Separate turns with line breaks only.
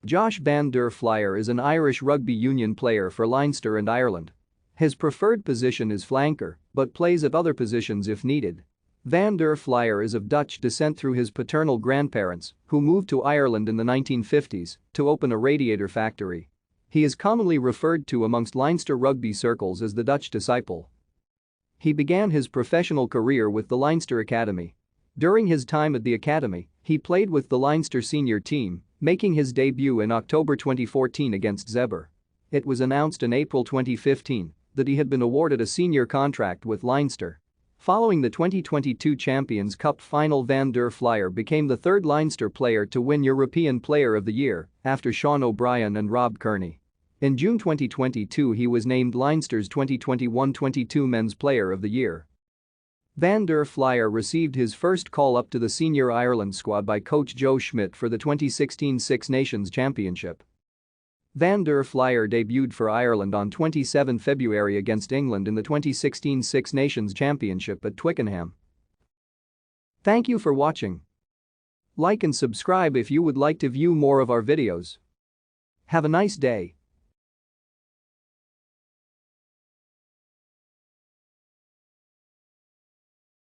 Josh van der Flier is an Irish rugby union player for Leinster and Ireland. His preferred position is flanker, but plays at other positions if needed. Van der Flier is of Dutch descent through his paternal grandparents, who moved to Ireland in the 1950s to open a radiator factory. He is commonly referred to amongst Leinster rugby circles as the Dutch disciple. He began his professional career with the Leinster Academy. During his time at the academy, he played with the Leinster senior team, making his debut in October 2014 against Zebre. It was announced in April 2015 that he had been awarded a senior contract with Leinster. Following the 2022 Champions Cup final, Van der Flier became the third Leinster player to win European Player of the Year after Sean O'Brien and Rob Kearney. In June 2022 he was named Leinster's 2021-22 Men's Player of the Year. Van der Flier received his first call-up to the senior Ireland squad by coach Joe Schmidt for the 2016 Six Nations Championship. Van der Flier debuted for Ireland on 27 February against England in the 2016 Six Nations Championship at Twickenham. Thank you for watching. Like and subscribe if you would like to view more of our videos. Have a nice day.